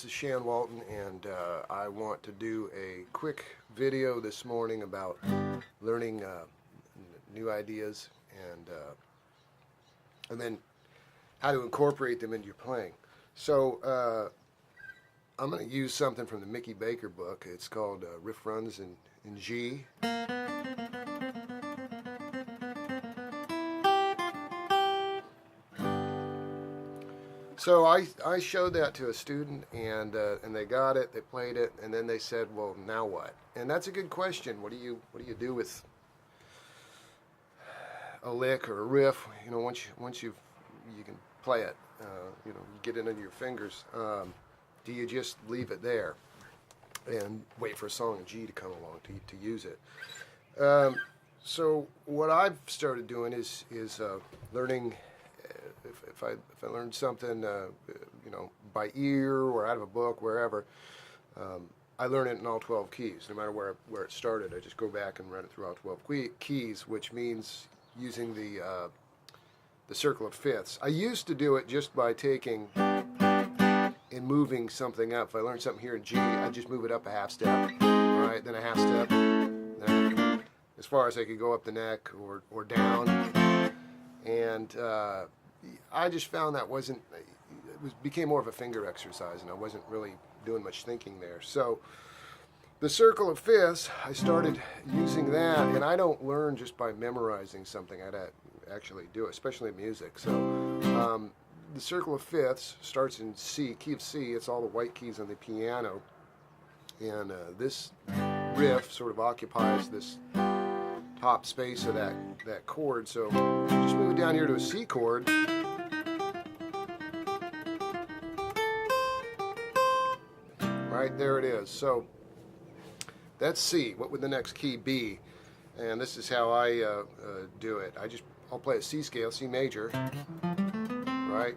this is Shan Walton, and I want to do a quick video this morning about learning new ideas and then how to incorporate them into your playing. So I'm going to use something from the Mickey Baker book. It's called Riff Runs in G. So I showed that to a student, and they got it, they played it, and then they said, well, now what? And that's a good question. What do you do with a lick or a riff? You know, once you can play it, you get it into your fingers. Do you just leave it there and wait for a song in G to come along to use it? So what I've started doing is learning. If I learned something, by ear or out of a book, wherever, I learn it in all 12 keys, no matter where it started. I just go back and run it through all 12 keys, which means using the circle of fifths. I used to do it just by taking and moving something up. If I learned something here in G, I'd just move it up a half step, right? Then a half step, then as far as I could go up the neck or down, and I just found that became more of a finger exercise, and I wasn't really doing much thinking there. So the circle of fifths, I started using that, and I don't learn just by memorizing something. I'd actually do it, especially in music. So the circle of fifths starts in C, key of C. It's all the white keys on the piano, and this riff sort of occupies this top space of that chord. So just move it down here to a C chord. Right, there it is. So that's C. What would the next key be? And this is how I do it. I'll play a C scale, C major, right?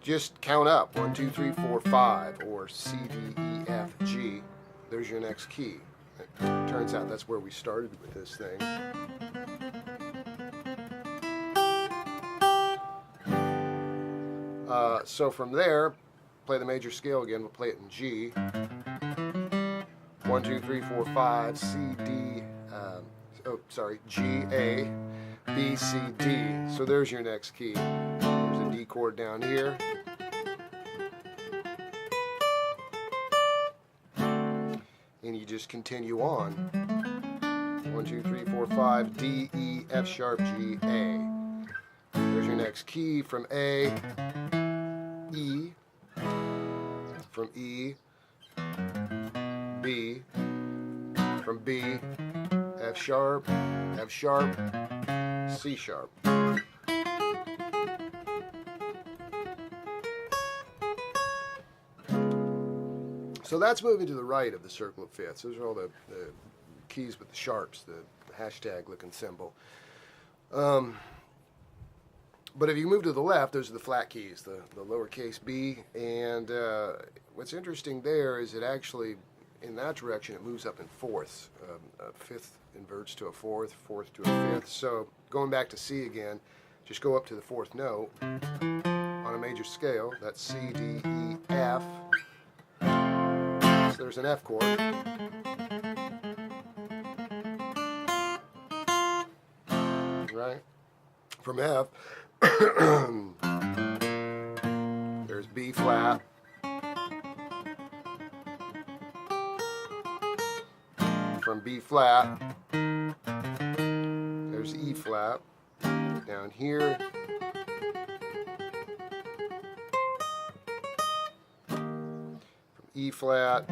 Just count up, 1, 2, 3, 4, 5, or C, D, E, F, G. There's your next key. It turns out that's where we started with this thing. So from there, play the major scale again. We'll play it in G. 1, 2, 3, 4, 5, C, D, G, A, B, C, D. So there's your next key. There's a D chord down here. And you just continue on. 1, 2, 3, 4, 5, D, E, F sharp, G, A. There's your next key from A, E, from E, B, from B, F sharp, C sharp. So that's moving to the right of the circle of fifths. Those are all the keys with the sharps, the hashtag looking symbol. But if you move to the left, those are the flat keys, the lowercase b. And what's interesting there is it actually, in that direction, it moves up in fourths. A fifth inverts to a fourth, fourth to a fifth. So going back to C again, just go up to the fourth note on a major scale. That's C, D, E, F. So there's an F chord. Right? From F, there's B flat. From B flat, there's E flat. Down here, from E flat,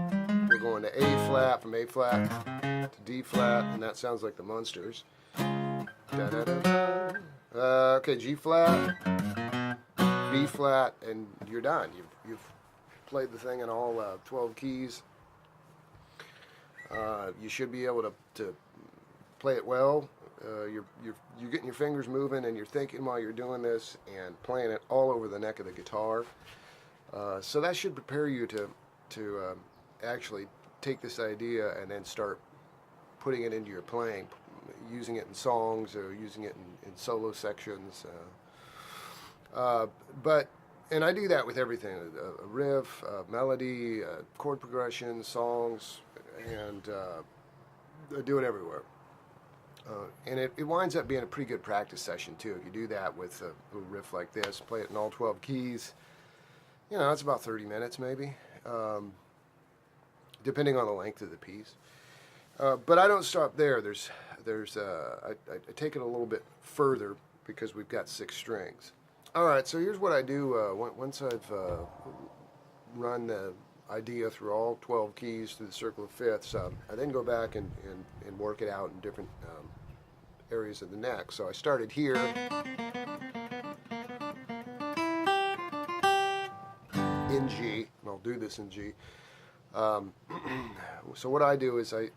we're going to A flat, from A flat to D flat, and that sounds like the Munsters. Da, da, da, da. Okay, G flat, B flat, and you're done. You've played the thing in all 12 keys. You should be able to play it well. You're getting your fingers moving, and you're thinking while you're doing this, and playing it all over the neck of the guitar. So that should prepare you to actually take this idea and then start putting it into your playing, using it in songs or using it in solo sections. But And I do that with everything, a riff, a melody, chord progression, songs, and I do it everywhere. And it winds up being a pretty good practice session too. If you do that with a little riff like this, play it in all 12 keys, you know, it's about 30 minutes maybe, depending on the length of the piece. But I don't stop there. I take it a little bit further because we've got 6 strings. All right, so here's what I do once I've run the idea through all 12 keys through the circle of fifths. I then go back and work it out in different areas of the neck. So I started here in G, and I'll do this in G. So what I do is I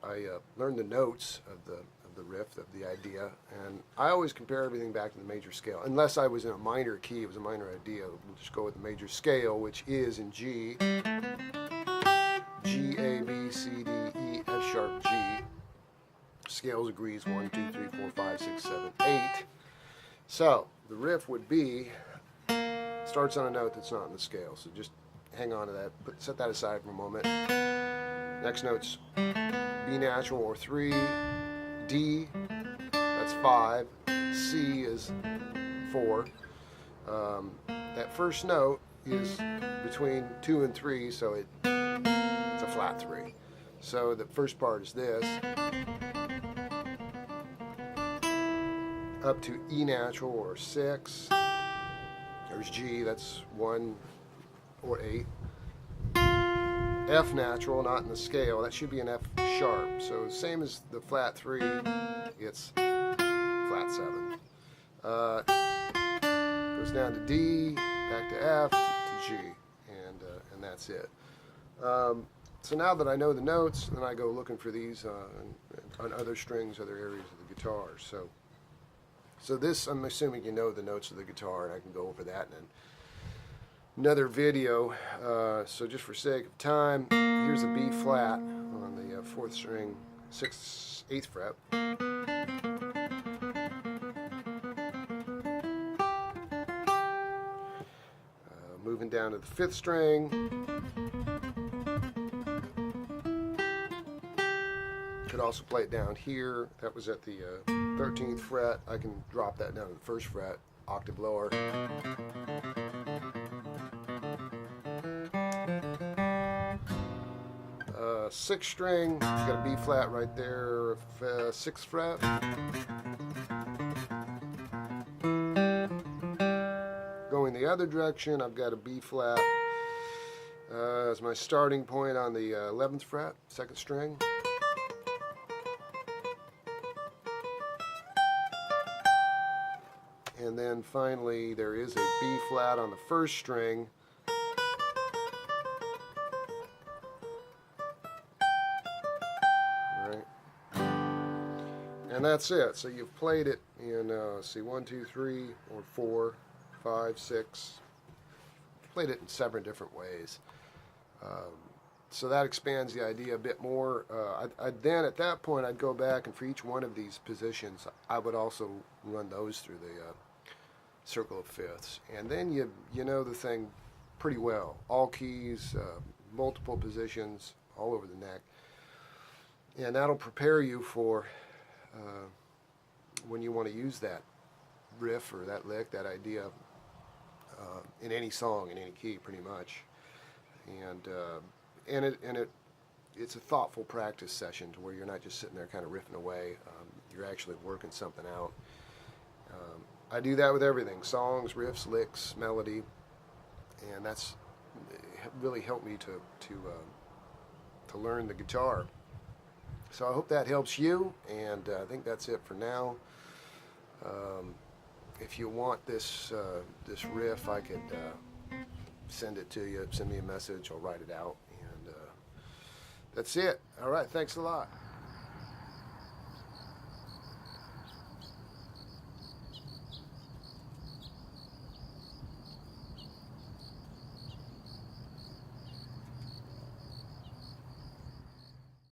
learn the notes of the riff, of the idea, and I always compare everything back to the major scale. Unless I was in a minor key, it was a minor idea, we'll just go with the major scale, which is in G, G, A, B, C, D, E, F sharp, G. Scales agrees 1, 2, 3, 4, 5, 6, 7, 8. So the riff would be, starts on a note that's not in the scale, so just hang on to that, set that aside for a moment. Next note's B natural or 3, D, that's 5, C is 4. That first note is between 2 and 3, so it's a flat 3. So the first part is this, up to E natural or 6. There's G, that's 1 or 8. F natural, not in the scale, that should be an F sharp. So same as the flat 3, it's flat 7. Goes down to D, back to F, to G, and that's it. So now that I know the notes, then I go looking for these on other strings, other areas of the guitar. So this, I'm assuming you know the notes of the guitar, and I can go over that in another video. So just for sake of time, here's a B flat on the 4th string, 8th fret. Moving down to the 5th string. Could also play it down here. That was at the 13th fret. I can drop that down to the 1st fret, octave lower. 6th string, got a B flat right there, 6th fret. Going the other direction, I've got a B flat as my starting point on the 11th fret, 2nd string. And then finally there is a B flat on the 1st string. And that's it. So you've played it in, see, 1, 2, 3, or 4, 5, 6. Played it in 7 different ways. So that expands the idea a bit more. Then at that point, I'd go back, and for each one of these positions, I would also run those through the circle of fifths. And then you know the thing pretty well. All keys, multiple positions, all over the neck. And that'll prepare you for when you want to use that riff or that lick, that idea in any song, in any key, pretty much. And it's a thoughtful practice session to where you're not just sitting there kind of riffing away. You're actually working something out. I do that with everything: songs, riffs, licks, melody, and that's really helped me to learn the guitar. So I hope that helps you, and I think that's it for now. If you want this riff, I could send it to you. Send me a message. I'll write it out, and that's it. All right. Thanks a lot.